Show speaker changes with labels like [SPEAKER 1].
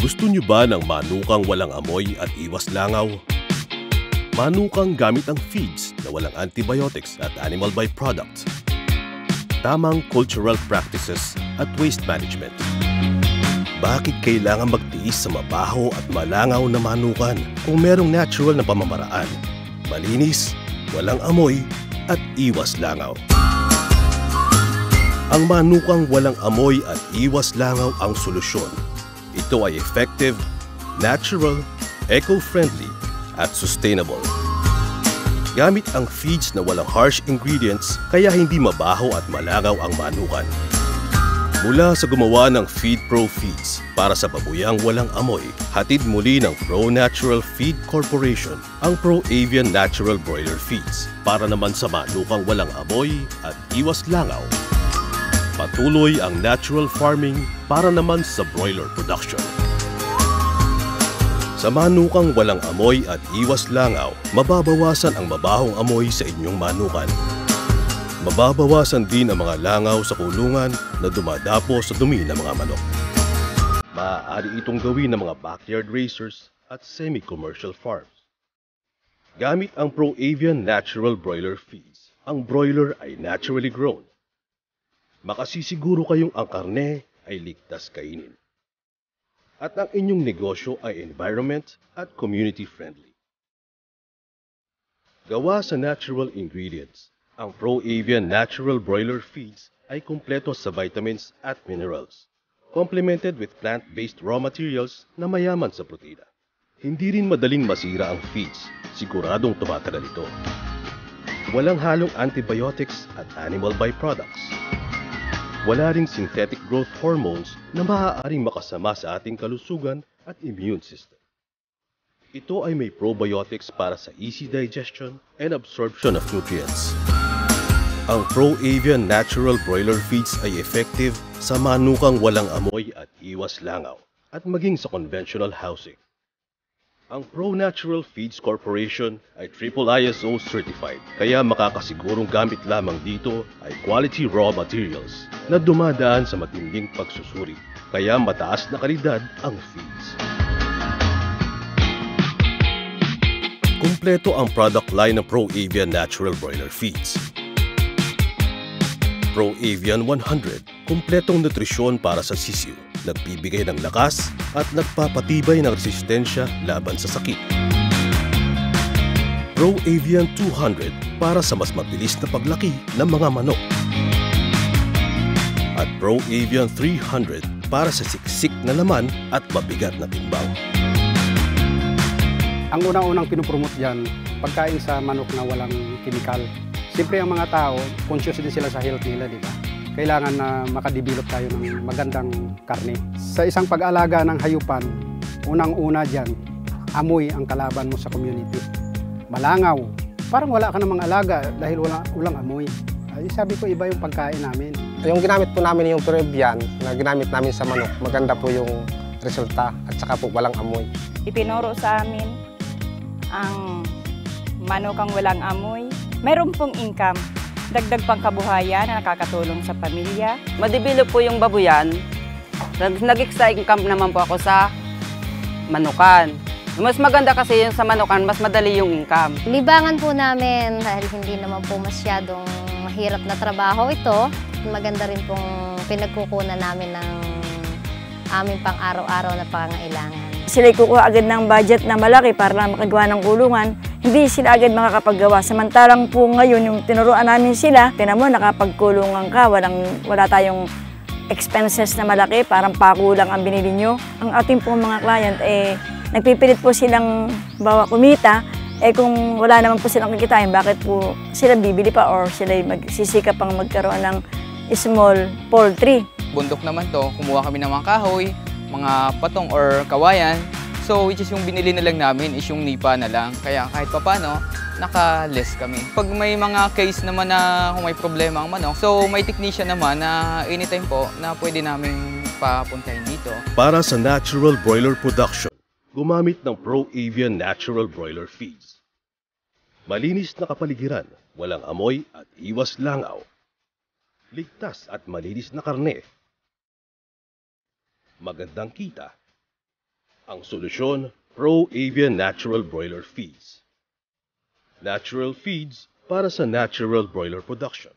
[SPEAKER 1] Gusto niyo ba ng manukang walang amoy at iwas langaw? Manukang gamit ang feeds na walang antibiotics at animal byproducts. Tamang cultural practices at waste management. Bakit kailangan magtiis sa mabaho at malangaw na manukan kung merong natural na pamamaraan? Malinis, walang amoy, at iwas langaw. Ang manukang walang amoy at iwas langaw ang solusyon. Ito ay effective, natural, eco-friendly, at sustainable. Gamit ang feeds na walang harsh ingredients kaya hindi mabaho at malangaw ang manukan. Mula sa gumawa ng Feed Pro Feeds para sa babuyang walang amoy, hatid muli ng Pro Natural Feed Corporation ang Pro Avian Natural Broiler Feeds para naman sa manukang walang amoy at iwas langaw. Patuloy ang natural farming para naman sa broiler production. Sa manukang walang amoy at iwas langaw, mababawasan ang mabahong amoy sa inyong manukan. Mababawasan din ang mga langaw sa kulungan na dumadapo sa dumi ng mga manok. Maaari itong gawin ng mga backyard raisers at semi-commercial farms. Gamit ang Pro Avian Natural Broiler Feeds, ang broiler ay naturally grown. Makasisiguro kayong ang karne ay ligtas kainin. At ang inyong negosyo ay environment at community friendly. Gawa sa natural ingredients, ang Pro Avian Natural Broiler Feeds ay kumpleto sa vitamins at minerals, complemented with plant-based raw materials na mayaman sa protina. Hindi rin madaling masira ang feeds, siguradong tumatagal ito. Walang halong antibiotics at animal byproducts. Wala ring synthetic growth hormones na maaaring makasama sa ating kalusugan at immune system. Ito ay may probiotics para sa easy digestion and absorption of nutrients. Ang Pro Avian Natural Broiler Feeds ay effective sa manukang walang amoy at iwas langaw at maging sa conventional housing. Ang Pro Natural Feeds Corporation ay ISO certified, kaya makakasigurong gamit lamang dito ay quality raw materials na dumadaan sa matinding pagsusuri, kaya mataas na kalidad ang feeds. Kumpleto ang product line ng Pro Avian Natural Broiler Feeds. Pro Avian 100, kumpletong nutrisyon para sa sisiw, nagbibigay ng lakas at nagpapatibay ng resistensya laban sa sakit. Pro Avian 200 para sa mas mabilis na paglaki ng mga manok. At Pro Avian 300 para sa siksik na laman at mabigat na timbang.
[SPEAKER 2] Ang unang-unang pinupromote dyan, pagkain sa manok na walang kimikal. Siyempre ang mga tao, conscious din sila sa health nila, di ba? Kailangan na makadevelop tayo ng magandang karne. Sa isang pag-alaga ng hayupan, unang-una dyan, amoy ang kalaban mo sa community. Malangaw, parang wala ka namang alaga dahil walang amoy. Ay, sabi ko, iba yung pagkain namin.
[SPEAKER 3] Yung ginamit po namin yung Pro Avian na ginamit namin sa manok, maganda po yung resulta at saka po walang amoy.
[SPEAKER 4] Itinuro sa amin ang manokang walang amoy. Mayroon pong income, dagdag pang kabuhayan na nakakatulong sa pamilya.
[SPEAKER 5] Madevelop po yung babuyan. Nag-extra income naman po ako sa manukan. Mas maganda kasi yung sa manukan, mas madali yung income.
[SPEAKER 6] Libangan po namin dahil hindi naman po masyadong mahirap na trabaho ito. Maganda rin pong pinagkukunan namin ng aming pang-araw-araw na pangangailangan.
[SPEAKER 4] Sila'y kukuha agad ng budget na malaki para lang makagawa ng kulungan. Hindi sila agad makakapaggawa. Samantalang po ngayon, yung tinuruan namin sila, tinan mo, nakapagkulungan ka, wala tayong expenses na malaki, parang pako lang ang binili nyo. Ang ating pong mga client, nagpipilit po silang bawa kumita, kung wala naman po silang kikitain, bakit po sila bibili pa or sila magsisikap pang magkaroon ng small poultry.
[SPEAKER 7] Bundok naman to, kumuha kami ng mga kahoy, mga patong or kawayan. So, which is yung binili na lang namin is yung nipa na lang. Kaya kahit papano, naka-less kami. Pag may mga case naman na kung may problema ang manok, so may technician naman na anytime po na pwede namin papuntahin dito.
[SPEAKER 1] Para sa natural broiler production, gumamit ng Pro Avian Natural Broiler Feeds. Malinis na kapaligiran, walang amoy at iwas langaw. Ligtas at malinis na karne. Magandang kita. Ang solusyon, Pro Avian Natural Broiler Feeds. Natural feeds para sa natural broiler production.